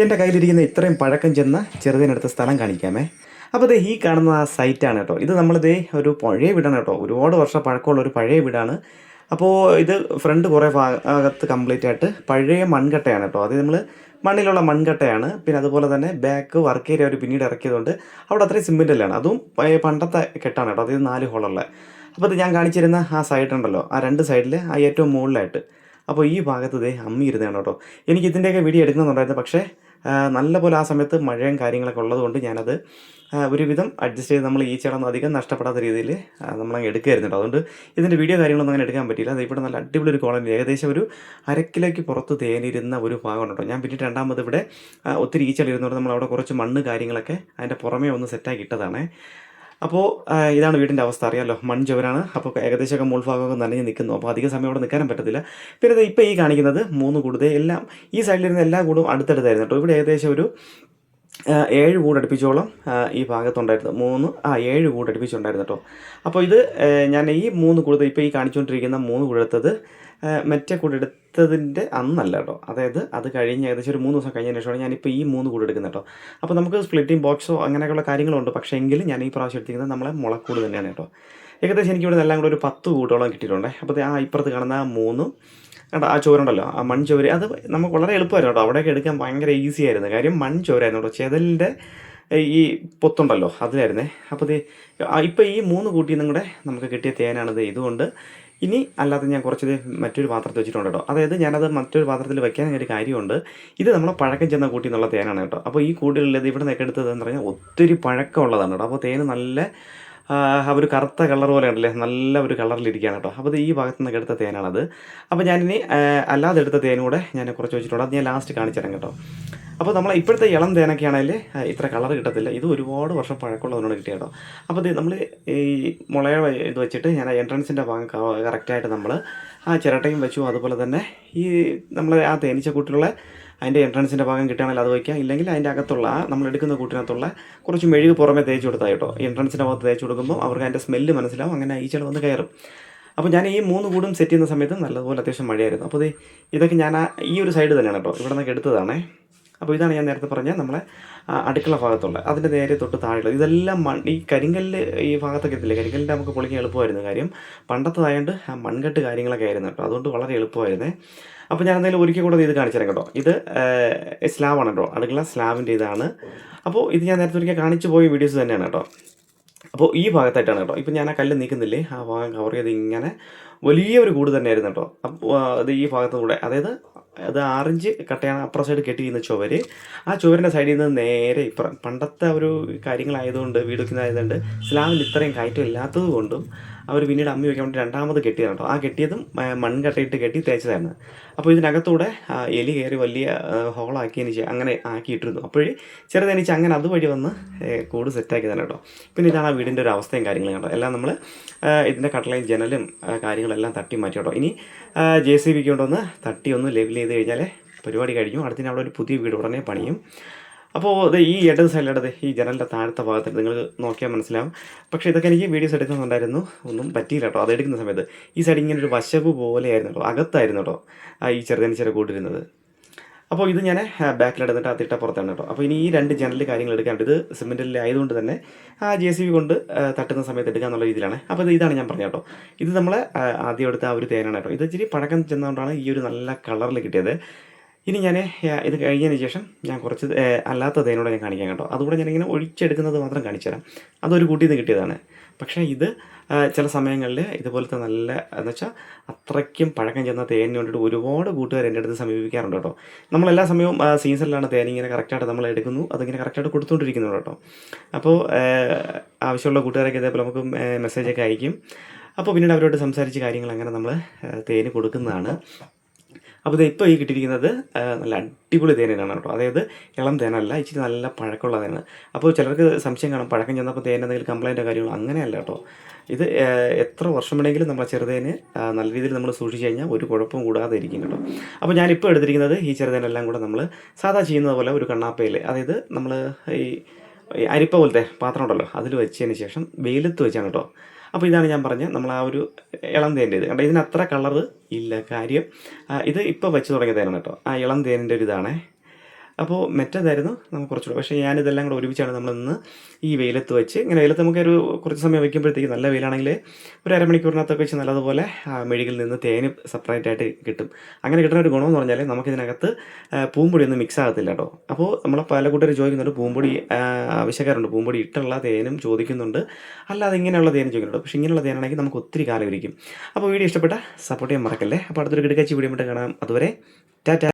എൻ്റെ കയ്യിലിരിക്കുന്ന ഇത്രയും പഴക്കം ചെന്ന ചെറുതിനടുത്ത സ്ഥലം കാണിക്കാമേ. അപ്പോൾ ദേ ഈ കാണുന്ന ആ സൈറ്റാണ് കേട്ടോ. ഇത് നമ്മളിതേ ഒരു പഴയ വീടാണ് കേട്ടോ. ഒരുപാട് വർഷം പഴക്കമുള്ള ഒരു പഴയ വീടാണ്. അപ്പോൾ ഇത് ഫ്രണ്ട് കുറേ ഭാഗത്ത് കംപ്ലീറ്റ് ആയിട്ട് പഴയ മൺകട്ടയാണ് കേട്ടോ. അത് നമ്മൾ മണ്ണിലുള്ള മൺകട്ടയാണ്. പിന്നെ അതുപോലെ തന്നെ ബാക്ക് വർക്ക് ഏരിയ അവർ പിന്നീട് ഇറക്കിയതുകൊണ്ട് അവിടെ അത്രയും സിമെൻറ്റല്ലാണ്. അതും പണ്ടത്തെ കെട്ടാണ് കേട്ടോ. അത് 4 ഹോളുള്ള. അപ്പോൾ ഇത് ഞാൻ കാണിച്ചിരുന്ന ആ സൈഡ് ഉണ്ടല്ലോ, ആ 2 സൈഡിൽ ആ ഏറ്റവും മുകളിലായിട്ട്. അപ്പോൾ ഈ ഭാഗത്ത് ദേ അമ്മി ഇരുന്നതാണ് കേട്ടോ. എനിക്ക് ഇതിൻ്റെയൊക്കെ വീഡിയോ എടുക്കണമെന്നുണ്ടായിരുന്നു. പക്ഷേ നല്ലപോലെ ആ സമയത്ത് മഴയും കാര്യങ്ങളൊക്കെ ഉള്ളതുകൊണ്ട് ഞാനത് ഒരുവിധം അഡ്ജസ്റ്റ് ചെയ്ത് നമ്മൾ ഈച്ചകളൊന്നും അധികം നഷ്ടപ്പെടാത്ത രീതിയിൽ നമ്മളങ്ങ് എടുക്കുകയായിരുന്നു കേട്ടോ. അതുകൊണ്ട് ഇതിൻ്റെ വീഡിയോ കാര്യങ്ങളൊന്നും അങ്ങനെ എടുക്കാൻ പറ്റിയില്ല. അത് ഇവിടെ നല്ല അടിപൊളി ഒരു കോളനി, ഏകദേശം ഒരു 1/2 കിലോയ്ക്ക് പുറത്ത് തേനിരുന്ന ഒരു ഭാഗമാണ് കേട്ടോ. ഞാൻ പിന്നെ രണ്ടാമത് ഇവിടെ ഒത്തിരി ഈച്ചകൾ ഇരുന്നതുകൊണ്ട് നമ്മളവിടെ കുറച്ച് മണ്ണ് കാര്യങ്ങളൊക്കെ അതിൻ്റെ പുറമേ ഒന്ന് സെറ്റാക്കി ഇട്ടതാണ്. അപ്പോൾ ഇതാണ് വീടിൻ്റെ അവസ്ഥ, അറിയാമല്ലോ, മൺചുവരാണ്. അപ്പോൾ ഏകദേശമൊക്കെ മുൾഭാഗമൊക്കെ നനഞ്ഞ് നിൽക്കുന്നു. അപ്പോൾ അധിക സമയം അവിടെ നിൽക്കാനും പറ്റത്തില്ല. പിന്നെ ഇത് ഇപ്പോൾ ഈ കാണിക്കുന്നത് 3 കൂട്, എല്ലാം ഈ സൈഡിലിരുന്ന എല്ലാ കൂടും അടുത്തടുത്തായിരുന്നു കേട്ടോ. ഇവിടെ ഏകദേശം ഒരു 7 കൂട് അടുപ്പിച്ചോളം ഈ ഭാഗത്തുണ്ടായിരുന്നു. 7 കൂട് അടുപ്പിച്ചുണ്ടായിരുന്നു കേട്ടോ. അപ്പോൾ ഇത് ഞാൻ ഈ 3 കൂട്, ഇപ്പോൾ ഈ കാണിച്ചുകൊണ്ടിരിക്കുന്ന 3 കൂടെടുത്തത് മറ്റേ കൂടെടുത്തതിൻ്റെ അന്നല്ല കേട്ടോ. അതായത് അത് കഴിഞ്ഞ് ഏകദേശം ഒരു 3 ദിവസം കഴിഞ്ഞതിന് ശേഷമാണ് ഞാനിപ്പോൾ ഈ 3 കൂടെ എടുക്കുന്നത് കേട്ടോ. അപ്പോൾ നമുക്ക് സ്പ്ലിറ്റിംഗ് ബോക്സോ അങ്ങനെയൊക്കെയുള്ള കാര്യങ്ങളുണ്ട്. പക്ഷേ എങ്കിലും ഞാൻ ഈ പ്രാവശ്യം എടുത്തിരിക്കുന്നത് നമ്മളെ മുളക്കൂട് തന്നെയാണ് കേട്ടോ. ഏകദേശം എനിക്കിവിടെ എല്ലാം കൂടെ ഒരു 10 കൂട്ടോളം കിട്ടിയിട്ടുണ്ട്. അപ്പോൾ ആ ഇപ്പുറത്ത് കാണുന്ന 3 കേട്ടോ, ആ ചോരുണ്ടല്ലോ, ആ മൺചോര്, അത് നമുക്ക് വളരെ എളുപ്പമായിരുന്നു കേട്ടോ. അവിടെയൊക്കെ എടുക്കാൻ ഭയങ്കര ഈസി ആയിരുന്നു. കാര്യം മൺചോരായിരുന്നു കേട്ടോ. ചെതലിൻ്റെ ഈ പൊത്തുണ്ടല്ലോ അതിലായിരുന്നേ. അപ്പോൾ ഇപ്പോൾ ഈ 3 കൂട്ടിയും കൂടെ നമുക്ക് കിട്ടിയ തേനാണിത്. ഇതുകൊണ്ട് ഇനി അല്ലാതെ ഞാൻ കുറച്ച് മറ്റൊരു പാത്രത്തിൽ വെച്ചിട്ടുണ്ട് കേട്ടോ. അതായത് ഞാനത് മറ്റൊരു പാത്രത്തിൽ വെക്കാൻ ഒരു കാര്യമുണ്ട്. ഇത് നമ്മളെ പഴക്കം ചെന്ന കൂട്ടി എന്നുള്ള തേനാണ് കേട്ടോ. അപ്പോൾ ഈ കൂട്ടിലുള്ളത് ഇവിടെ നിന്നൊക്കെ എടുത്തതെന്ന് പറഞ്ഞാൽ ഒത്തിരി പഴക്കമുള്ളതാണ് കേട്ടോ. അപ്പോൾ തേന് നല്ല ഒരു കറുത്ത കളർ പോലെ ഉണ്ടല്ലേ, നല്ല ഒരു കളറിലിരിക്കുകയാണ് കേട്ടോ. അപ്പോൾ ഈ ഭാഗത്തു നിന്നൊക്കെ എടുത്ത തേനാണത്. അപ്പോൾ ഞാനിനി അല്ലാതെ എടുത്ത തേനും കൂടെ ഞാൻ കുറച്ച് വെച്ചിട്ടുണ്ട്. അത് ഞാൻ ലാസ്റ്റ് കാണിച്ചു തരാം കേട്ടോ. അപ്പോൾ നമ്മൾ ഇപ്പോഴത്തെ ഇളം തേനൊക്കെ ആണെങ്കിൽ ഇത്ര കളർ കിട്ടത്തില്ല. ഇത് ഒരുപാട് വർഷം പഴക്കമുള്ളതുകൊണ്ട് കിട്ടിയ കേട്ടോ. അപ്പോൾ നമ്മൾ ഈ മുളയുടെ ഇത് വെച്ചിട്ട് ഞാൻ എൻട്രൻസിൻ്റെ ഭാഗം കറക്റ്റായിട്ട് നമ്മൾ ആ ചിരട്ടയും വെച്ചു. അതുപോലെ തന്നെ ഈ നമ്മൾ ആ തേനീച്ചക്കൂട്ടിലുള്ള അതിൻ്റെ എൻട്രൻസിൻ്റെ ഭാഗം കിട്ടുകയാണെങ്കിൽ അത് വയ്ക്കാം. ഇല്ലെങ്കിൽ അതിൻ്റെ അകത്തുള്ള നമ്മൾ എടുക്കുന്ന കൂട്ടിനകത്തുള്ള കുറച്ച് മെഴുക് പുറമെ തേച്ച് കൊടുത്താൽ കേട്ടോ. എൻട്രൻസിൻ്റെ ഭാഗത്ത് തേച്ച് കൊടുക്കുമ്പോൾ അവർക്ക് അതിൻ്റെ സ്മെല്ല് മനസ്സിലാവും. അങ്ങനെ ഈച്ചകൾ വന്ന് കയറും. അപ്പോൾ ഞാൻ ഈ 3 കൂടും സെറ്റ് ചെയ്യുന്ന സമയത്ത് നല്ലതുപോലെ അത്യാവശ്യം മഴയായിരുന്നു. അപ്പോൾ ഇതൊക്കെ ഞാൻ ഈ ഒരു സൈഡ് തന്നെയാണ് കേട്ടോ, ഇവിടെ നിന്നൊക്കെ എടുത്തതാണേ. അപ്പോൾ ഇതാണ് ഞാൻ നേരത്തെ പറഞ്ഞ നമ്മളെ അടുക്കള ഭാഗത്തുള്ള, അതിൻ്റെ നേരെ തൊട്ട് താഴെയുള്ളത്. ഇതെല്ലാം ഈ കരിങ്കല്ല് ഈ ഭാഗത്തൊക്കെ എത്തില്ലേ, കരിങ്കല്ലിൻ്റെ നമുക്ക് പൊളിക്കാൻ എളുപ്പമായിരുന്നു. കാര്യം പണ്ടത്തതായതുകൊണ്ട് മൺകെട്ട് കാര്യങ്ങളൊക്കെ ആയിരുന്നു കേട്ടോ. അതുകൊണ്ട് വളരെ എളുപ്പമായിരുന്നേ. അപ്പോൾ ഞാൻ എന്തായാലും ഒരിക്കൽ കൂടെ ഇത് കാണിച്ചു തരാം കേട്ടോ. ഇത് സ്ലാബാണ് കേട്ടോ, അടുക്കള സ്ലാബിൻ്റെ ഇതാണ്. അപ്പോൾ ഇത് ഞാൻ നേരത്തെ ഒരിക്കൽ കാണിച്ചു പോയ വീഡിയോസ് തന്നെയാണ് കേട്ടോ. അപ്പോൾ ഈ ഭാഗത്തായിട്ടാണ് കേട്ടോ. ഇപ്പം ഞാൻ ആ കല്ല് നീക്കുന്നില്ലേ, ആ ഭാഗം കവർ ചെയ്ത് ഇങ്ങനെ വലിയൊരു കൂട് തന്നെയായിരുന്നു കേട്ടോ. അപ്പോൾ അത് ഈ ഭാഗത്തുകൂടെ, അതായത് അത് 6 ഇഞ്ച് കട്ടയാണ് അപ്പുറം സൈഡ് കെട്ടിയിരുന്ന ചുവര്. ആ ചുവരിൻ്റെ സൈഡിൽ നിന്ന് നേരെ ഇപ്പുറം, പണ്ടത്തെ ഒരു കാര്യങ്ങളായതുകൊണ്ട്, വീട് വയ്ക്കുന്നതായതുകൊണ്ട് സ്ലാബിൽ ഇത്രയും കയറ്റം ഇല്ലാത്തത് കൊണ്ടും അവർ പിന്നീട് അമ്മി വയ്ക്കാൻ വേണ്ടി 2ാമത് കെട്ടിയതാണ് കേട്ടോ. ആ കെട്ടിയതും മൺകട്ടയിട്ട് കെട്ടി തേച്ചതായിരുന്നു. അപ്പോൾ ഇതിനകത്തൂടെ എലി കയറി വലിയ ഹോളാക്കിയതിന് അങ്ങനെ ആക്കിയിട്ടിരുന്നു. അപ്പോഴേ ചെറുതേനീച്ച അങ്ങനെ അതുവഴി വന്ന് കൂട് സെറ്റാക്കിയതാണ് കേട്ടോ. പിന്നെ ഇതാണ് ആ വീടിൻ്റെ ഒരു അവസ്ഥയും കാര്യങ്ങളും കേട്ടോ. എല്ലാം നമ്മൾ ഇതിൻ്റെ കട്ടളയും ജനലും കാര്യങ്ങളെല്ലാം തട്ടി മാറ്റി കേട്ടോ. ഇനി JCB കൊണ്ടൊന്ന് തട്ടി ഒന്ന് ലെവൽ ചെയ്ത് കഴിഞ്ഞാൽ പരിപാടി കഴിഞ്ഞു. അടുത്തിന് അവിടെ ഒരു പുതിയ വീട് ഉടനെ പണിയും. അപ്പോൾ ഈ ഇടത് സൈഡിലൂടെ ഈ ജനലിൻ്റെ താഴത്തെ ഭാഗത്ത് നിങ്ങൾ നോക്കിയാൽ മനസ്സിലാവും. പക്ഷേ ഇതൊക്കെ എനിക്ക് വീഡിയോസ് എടുക്കുന്നുണ്ടായിരുന്നു, ഒന്നും പറ്റിയില്ല കേട്ടോ. അത് എടുക്കുന്ന സമയത്ത് ഈ സൈഡ് ഇങ്ങനെ ഒരു വശവ് പോലെയായിരുന്നു കേട്ടോ, അകത്തായിരുന്നു കേട്ടോ ഈ ചെറുതേനീച്ചയുടെ കൂട്ടിരുന്നത്. അപ്പോൾ ഇത് ഞാൻ ബാക്കിലെടുത്തിട്ട് ആ തിട്ടപ്പുറത്താണ് കേട്ടോ. അപ്പോൾ ഇനി ഈ 2 ജനൽ കാര്യങ്ങൾ എടുക്കാനുണ്ട്. ഇത് സിമെൻറ്റിൽ ആയതുകൊണ്ട് തന്നെ ആ JCB കൊണ്ട് തട്ടുന്ന സമയത്ത് എടുക്കുക എന്നുള്ള രീതിയിലാണ്. അപ്പോൾ ഇതാണ് ഞാൻ പറഞ്ഞത് കേട്ടോ. ഇത് നമ്മൾ ആദ്യം എടുത്ത ആ ഒരു തേനാണ് കേട്ടോ. ഇത് ഇച്ചിരി പഴക്കം ചെന്നുകൊണ്ടാണ് ഈ ഒരു നല്ല കളറിൽ കിട്ടിയത്. ഇനി ഞാൻ ഇത് കഴിഞ്ഞതിന് ശേഷം ഞാൻ കുറച്ച് അല്ലാത്ത തേനോടെ ഞാൻ കാണിക്കാം കേട്ടോ. അതുകൂടെ ഞാനിങ്ങനെ ഒഴിച്ചെടുക്കുന്നത് മാത്രം കാണിച്ചു തരാം. അതൊരു കൂട്ടിയിൽ നിന്ന് കിട്ടിയതാണ്. പക്ഷേ ഇത് ചില സമയങ്ങളിൽ ഇതുപോലത്തെ നല്ല എന്ന് വെച്ചാൽ അത്രയ്ക്കും പഴക്കം ചെന്ന തേനിന് വേണ്ടിയിട്ട് ഒരുപാട് കൂട്ടുകാർ എൻ്റെ അടുത്ത് സമീപിക്കാറുണ്ട് കേട്ടോ. നമ്മളെല്ലാ സമയവും സീസണിലാണ് തേൻ ഇങ്ങനെ കറക്റ്റായിട്ട് നമ്മൾ എടുക്കുന്നു, അതിങ്ങനെ കറക്റ്റായിട്ട് കൊടുത്തുകൊണ്ടിരിക്കുന്നു കേട്ടോ. അപ്പോൾ ആവശ്യമുള്ള കൂട്ടുകാരൊക്കെ ഇതേപോലെ നമുക്ക് മെസ്സേജൊക്കെ അയക്കും. അപ്പോൾ പിന്നീട് അവരോട് സംസാരിച്ച് കാര്യങ്ങൾ അങ്ങനെ നമ്മൾ തേന് കൊടുക്കുന്നതാണ്. അപ്പോൾ ഇപ്പോൾ ഈ കിട്ടിയിരിക്കുന്നത് നല്ല അടിപൊളി തേനാണ് കേട്ടോ. അതായത് ഇളം തേനല്ല, ഇച്ചിരി നല്ല പഴക്കമുള്ള തേനാണ്. അപ്പോൾ ചിലർക്ക് സംശയം കാണും, പഴക്കം ചെന്നപ്പോൾ തേൻ എന്തെങ്കിലും കംപ്ലൈൻറ്റോ കാര്യങ്ങളോ. അങ്ങനെയല്ല കേട്ടോ. ഇത് എത്ര വർഷം വേണമെങ്കിലും നമ്മളെ ചെറുതേന് നല്ല രീതിയിൽ നമ്മൾ സൂക്ഷിച്ച് കഴിഞ്ഞാൽ ഒരു കുഴപ്പവും കൂടാതെ ഇരിക്കും കേട്ടോ. അപ്പോൾ ഞാനിപ്പോൾ എടുത്തിരിക്കുന്നത് ഈ ചെറുതേനെല്ലാം കൂടെ നമ്മൾ സാധാ ചെയ്യുന്നത് പോലെ ഒരു കണ്ണാപ്പയിൽ, അതായത് നമ്മൾ ഈ അരിപ്പ പോലത്തെ പാത്രം ഉണ്ടല്ലോ അതിൽ വെച്ചതിന് ശേഷം വെയിലത്ത് വെച്ചാണ് കേട്ടോ. അപ്പോൾ ഇതാണ് ഞാൻ പറഞ്ഞത് നമ്മൾ ആ ഒരു ഇളം തേൻ്റെ ഇത് കണ്ടോ. ഇതിന് അത്ര കളറ് ഇല്ല. കാര്യം ഇത് ഇപ്പോൾ വെച്ച് തുടങ്ങിയ തേനാണ് കേട്ടോ. ആ ഇളം തേനിൻ്റെ ഒരു ഇതാണ്. അപ്പോൾ മറ്റേതായിരുന്നു നമുക്ക് കുറച്ചുകൂടെ. പക്ഷേ ഞാനിതെല്ലാം കൂടെ ഒരുമിച്ചാണ് നമ്മളിന്ന് ഈ വെയിലത്ത് വെച്ച് ഇങ്ങനെ വെയിലത്ത് നമുക്കൊരു കുറച്ച് സമയം വയ്ക്കുമ്പോഴത്തേക്ക് നല്ല വെയിലാണെങ്കിൽ ഒരു അരമണിക്കൂറിനകത്തൊക്കെ വെച്ച് നല്ലതുപോലെ മെഴുകിൽ നിന്ന് തേന് സെപ്പറേറ്റ് ആയിട്ട് കിട്ടും. അങ്ങനെ കിട്ടുന്ന ഒരു ഗുണമെന്ന് പറഞ്ഞാൽ നമുക്കിതിനകത്ത് പൂമ്പൊടിയൊന്നും മിക്സ് ആകത്തില്ല കേട്ടോ. അപ്പോൾ നമ്മളെ പല കൂട്ടർ ചോദിക്കുന്നുണ്ട് പൂമ്പൊടി ആവശ്യക്കാരുണ്ട്, പൂമ്പൊടി ഇട്ടുള്ള തേനും ചോദിക്കുന്നുണ്ട്, അല്ലാതെ ഇങ്ങനെയുള്ള തേനും ചോദിക്കുന്നുണ്ട്. പക്ഷേ ഇങ്ങനെയുള്ള തേനാണെങ്കിൽ നമുക്ക് ഒത്തിരി കാലം ഇരിക്കും. അപ്പോൾ വീഡിയോ ഇഷ്ടപ്പെട്ട സപ്പോർട്ട് ചെയ്യാൻ മറക്കല്ലേ. അപ്പോൾ അടുത്തൊരു കിടക്കാച്ചി വീഡിയോ കാണാം. അതുവരെ ടാറ്റ.